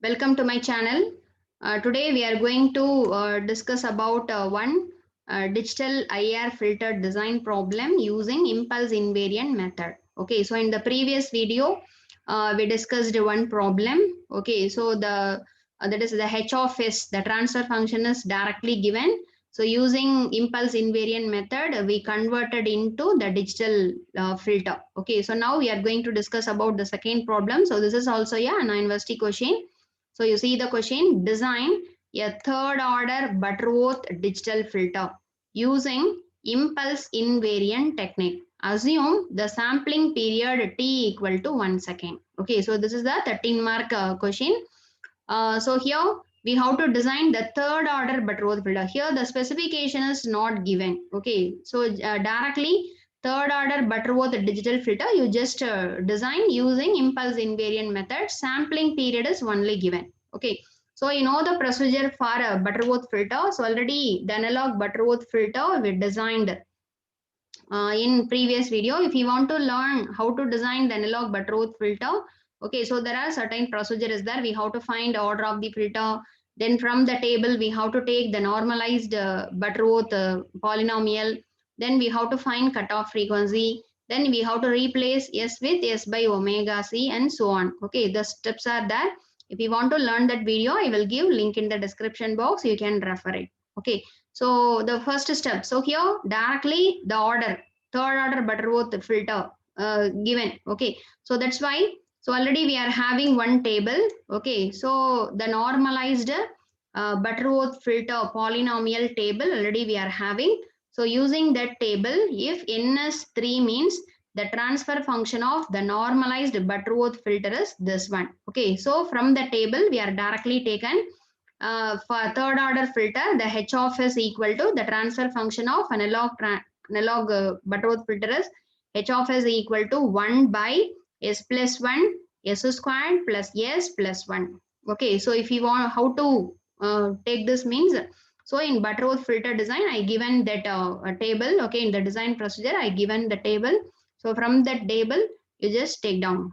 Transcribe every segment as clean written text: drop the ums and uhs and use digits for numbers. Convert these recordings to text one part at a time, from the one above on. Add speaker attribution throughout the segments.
Speaker 1: Welcome to my channel. Today we are going to discuss about one digital IR filter design problem using impulse invariant method. Okay, so in the previous video we discussed one problem. Okay, so the that is the H of S, the transfer function is directly given. So using impulse invariant method, we converted into the digital filter. Okay, so now we are going to discuss about the second problem. So this is also an university question. So you see the question, design a third order Butterworth digital filter using impulse invariant technique. Assume the sampling period t equal to 1 second. Okay, so this is the 13 mark question. So here we have to design the third order Butterworth filter. Here the specification is not given. Okay, so directly third order Butterworth digital filter you just design using impulse invariant method. Sampling period is only given. Okay, so you know the procedure for a Butterworth filter. So already the analog Butterworth filter we designed in previous video. If you want to learn how to design the analog Butterworth filter, okay, so there are certain procedures there. We have to find order of the filter. Then from the table we have to take the normalized Butterworth polynomial. Then we have to find cutoff frequency. Then we have to replace S with S by omega C and so on. Okay, the steps are there. If you want to learn that video, I will give link in the description box. You can refer it. Okay, so the first step. So here directly the order, third order Butterworth filter given. Okay, so that's why. So already we are having one table. Okay, so the normalized Butterworth filter polynomial table already we are having. So using that table, if n is 3 means the transfer function of the normalized Butterworth filter is this one. Okay, so from the table we are directly taken for third order filter, the H of S equal to the transfer function of analog Butterworth filter is H of S equal to 1 by S plus 1 S squared plus S plus 1. Okay, so if you want how to take this means, so in Butterworth filter design, I given that table. Okay, in the design procedure, I given the table. So from that table, you just take down.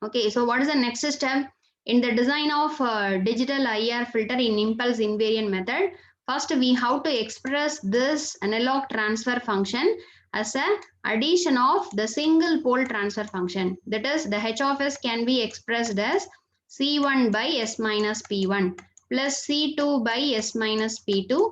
Speaker 1: Okay, so what is the next step? In the design of digital IR filter in impulse invariant method, first we have to express this analog transfer function as a addition of the single pole transfer function. That is, the H of S can be expressed as C1 by S minus P1 plus C2 by S minus P2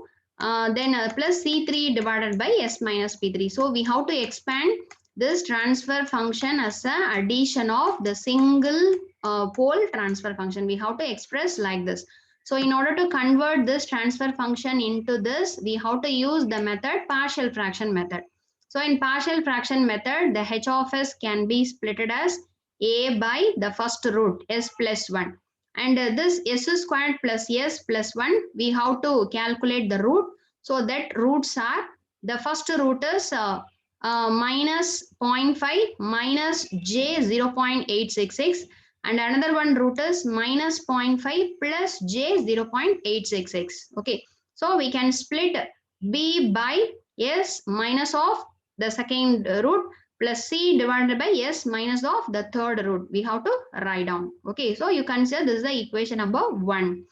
Speaker 1: then plus C3 divided by S minus P3. So we have to expand this transfer function as a addition of the single pole transfer function. We have to express like this. So in order to convert this transfer function into this, we have to use the method partial fraction method. So in partial fraction method, the H of S can be splitted as A by the first root S plus 1. And this S squared plus S plus 1, we have to calculate the root. So that roots are, the first root is minus 0.5 minus j 0.866 and another one root is minus 0.5 plus j 0.866. Okay, so we can split b by s minus of the second root plus c divided by s minus of the third root. We have to write down. Okay, so you consider this is the equation number 1.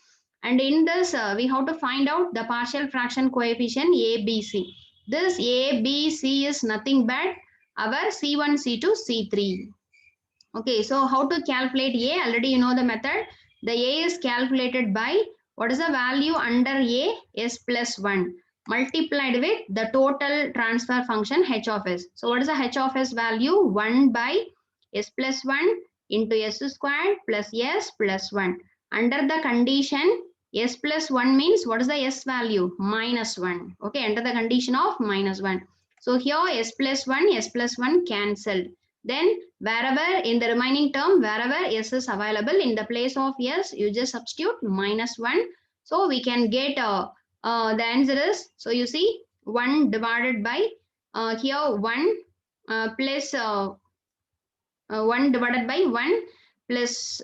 Speaker 1: And in this we have to find out the partial fraction coefficient ABC. This A, B, C is nothing but our C1, C2, C3. Okay, so how to calculate A? Already you know the method. The A is calculated by what is the value under A? S plus 1 multiplied with the total transfer function H of S. So what is the H of S value? 1 by S plus 1 into S squared plus S plus 1. Under the condition S plus 1 means what is the S value? Minus 1. Okay, under the condition of minus 1. So here S plus 1 cancelled. Then wherever in the remaining term, wherever S is available, in the place of S, you just substitute minus 1. So we can get the answer is, so you see 1 divided by here 1 plus 1 divided by 1 plus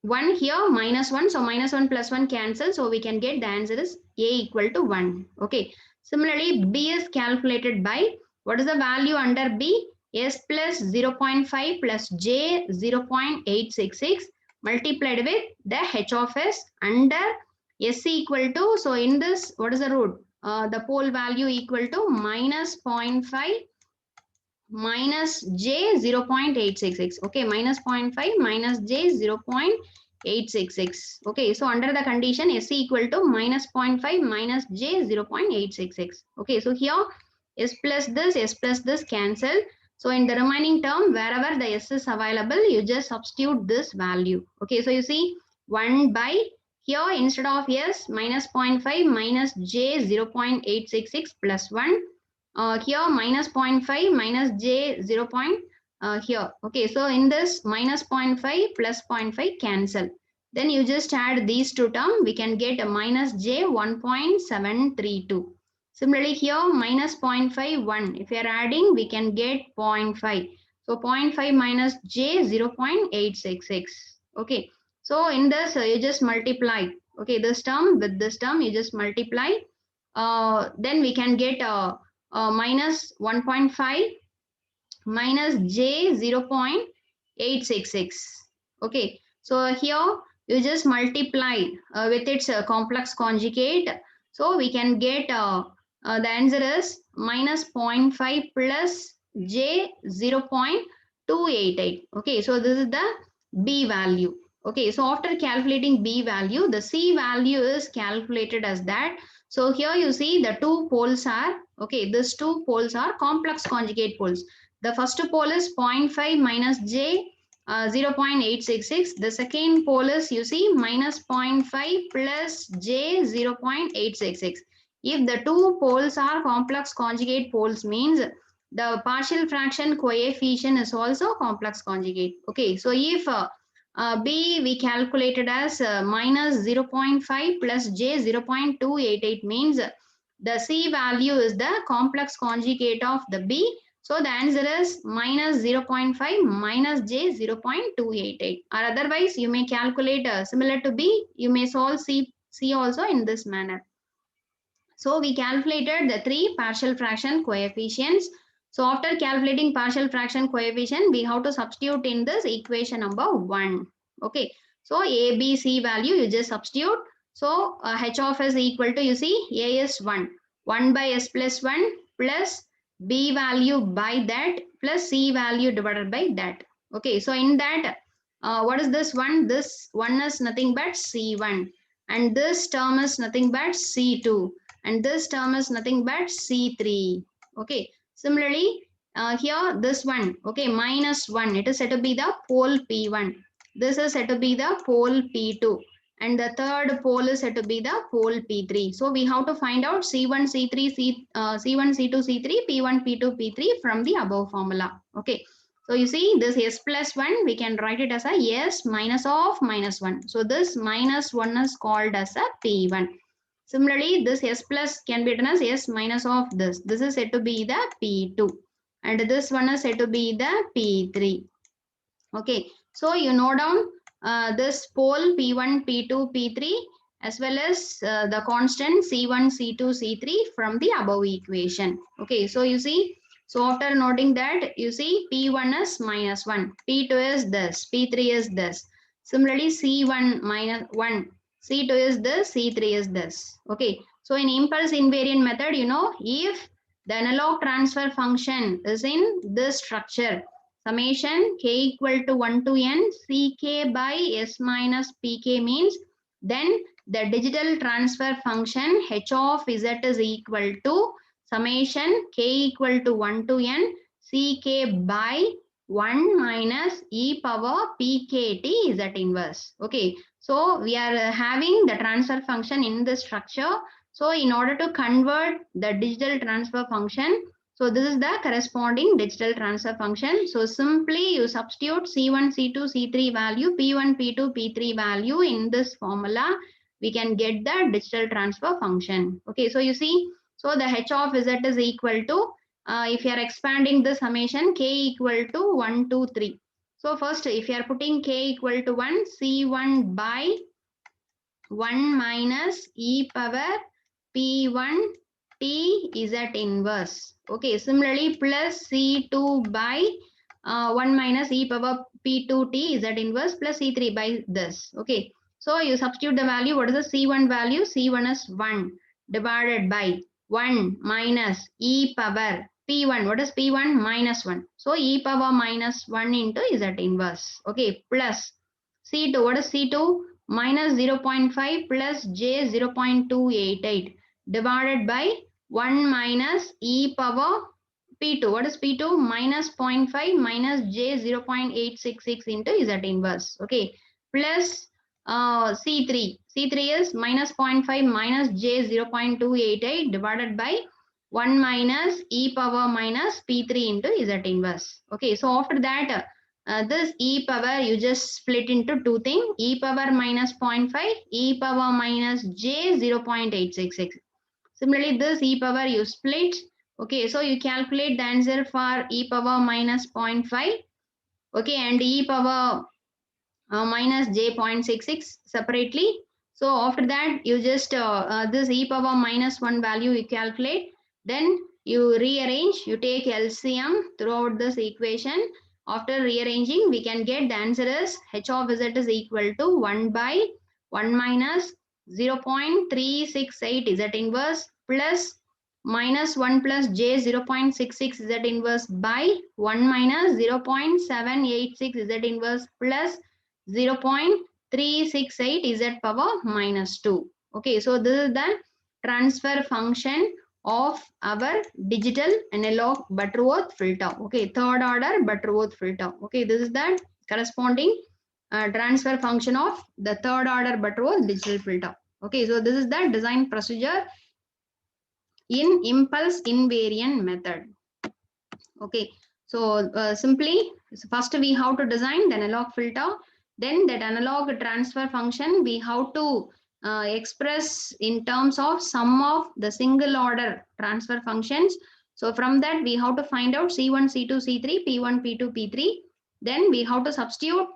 Speaker 1: 1 here minus 1. So minus 1 plus 1 cancel. So we can get the answer is A equal to 1. Okay. Similarly, B is calculated by what is the value under B? S plus 0.5 plus J 0.866 multiplied with the h of s under s equal to, so in this, what is the root? The pole value equal to minus 0.5 minus j 0.866. Okay, minus 0.5 minus j 0.866. Okay, so under the condition s equal to minus 0.5 minus j 0.866. Okay, so here s plus this cancel. So in the remaining term, wherever the s is available, you just substitute this value. Okay, so you see 1 by, here instead of s, minus 0.5 minus j 0.866 plus 1. Here minus 0.5 minus j 0. Here. Okay, so in this minus 0.5 plus 0.5 cancel. Then you just add these two terms, we can get a minus j 1.732. Similarly here minus 0.5 1. If you are adding, we can get 0.5. So 0.5 minus j 0.866. Okay, so in this you just multiply. Okay, this term with this term you just multiply. Then we can get minus 1.5 minus j 0.866. Okay, so here you just multiply with its complex conjugate. So we can get the answer is minus 0.5 plus j 0.288. Okay, so this is the b value. Okay, so after calculating b value, the c value is calculated as that. So here you see the two poles are, okay, these two poles are complex conjugate poles. The first pole is 0.5 minus j 0.866. The second pole is, you see, minus 0.5 plus j 0.866. If the two poles are complex conjugate poles, means the partial fraction coefficient is also complex conjugate. Okay, so if B we calculated as minus 0.5 plus j 0.288, means the C value is the complex conjugate of the B. So the answer is minus 0.5 minus j 0.288. Or otherwise you may calculate similar to B, you may solve C also in this manner. So we calculated the three partial fraction coefficients. So after calculating partial fraction coefficient, we have to substitute in this equation number 1. Okay. So A, B, C value you just substitute. So h of s equal to, you see, A is 1. 1 by s plus 1 plus B value by that plus C value divided by that. Okay. So in that, what is this one? This one is nothing but C1. And this term is nothing but C2. And this term is nothing but C3. Okay. Similarly, here this one, okay, minus 1, it is said to be the pole P1. This is said to be the pole P2. And the third pole is said to be the pole P3. So we have to find out C1, C3, C1, C2, C3, P1, P2, P3 from the above formula. Okay. So you see this s plus 1, we can write it as a s minus of minus 1. So this minus 1 is called as a P1. Similarly, this s plus can be written as s minus of this. This is said to be the P2. And this one is said to be the P3. Okay. So you note down this pole P1, P2, P3 as well as the constant C1, C2, C3 from the above equation. Okay. So you see, so after noting that, you see P1 is minus 1, P2 is this, P3 is this. Similarly, C1 minus 1, C2 is this, C3 is this. Okay. So in impulse invariant method, you know, if the analog transfer function is in this structure, summation k equal to 1 to n ck by s minus pk, means then the digital transfer function h of z is equal to summation k equal to 1 to n ck by 1 minus e power pkt z inverse. Okay, so we are having the transfer function in the structure. So in order to convert the digital transfer function, so this is the corresponding digital transfer function. So simply you substitute C1, C2, C3 value, P1, P2, P3 value in this formula, we can get the digital transfer function. Okay, so you see, so the h of z is equal to, if you are expanding the summation, k equal to 1, 2, 3. So first, if you are putting k equal to 1, C1 by 1 minus e power P1 t z inverse. Okay, similarly plus C2 by 1 minus e power p2t z inverse plus c3 by this. Okay. So you substitute the value. What is the c1 value? C1 is 1 divided by 1 minus e power p1. What is p1? Minus 1. So e power minus 1 into z inverse. Okay. Plus c2. What is c2? Minus 0.5 plus j 0.288 divided by 1 minus e power P2. What is P2? Minus 0.5 minus j 0.866 into Z inverse. Okay. Plus C3. C3 is minus 0.5 minus j 0.288 divided by 1 minus e power minus P3 into Z inverse. Okay. So after that, this e power you just split into two things. E power minus 0.5, e power minus j 0.866. Similarly, this e power you split. Okay, so you calculate the answer for e power minus 0.5. Okay, and e power minus j 0.66 separately. So after that, you just this e power minus 1 value you calculate. Then you rearrange, you take LCM throughout this equation. After rearranging, we can get the answer is h of z is equal to 1 by 1 minus 0.368 z inverse plus minus 1 plus j 0.66 z inverse by 1 minus 0.786 z inverse plus 0.368 z power minus 2. Okay, so this is the transfer function of our digital analog Butterworth filter. Okay, third order Butterworth filter. Okay, this is the corresponding transfer function of the third order Butterworth digital filter. Okay, so this is the design procedure in impulse invariant method. Okay, so simply first we have to design the analog filter, then that analog transfer function we have to express in terms of sum of the single order transfer functions. So from that we have to find out c1 c2 c3 p1 p2 p3. Then we have to substitute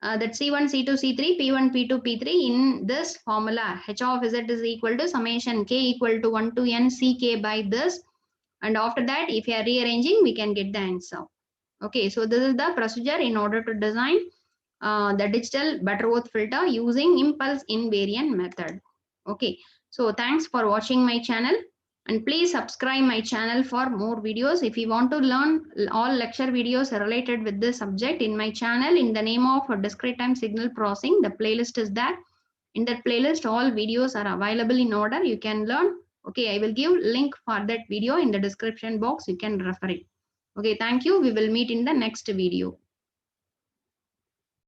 Speaker 1: that c1 c2 c3 p1 p2 p3 in this formula. H of z is equal to summation k equal to 1 to n ck by this, and after that if you are rearranging we can get the answer. Okay, so this is the procedure in order to design the digital Butterworth filter using impulse invariant method. Okay, so thanks for watching my channel, and please subscribe my channel for more videos. If you want to learn all lecture videos related with this subject in my channel in the name of discrete time signal processing, the playlist is there. In that playlist all videos are available in order, you can learn. Okay, I will give link for that video in the description box, you can refer it. Okay, thank you, we will meet in the next video.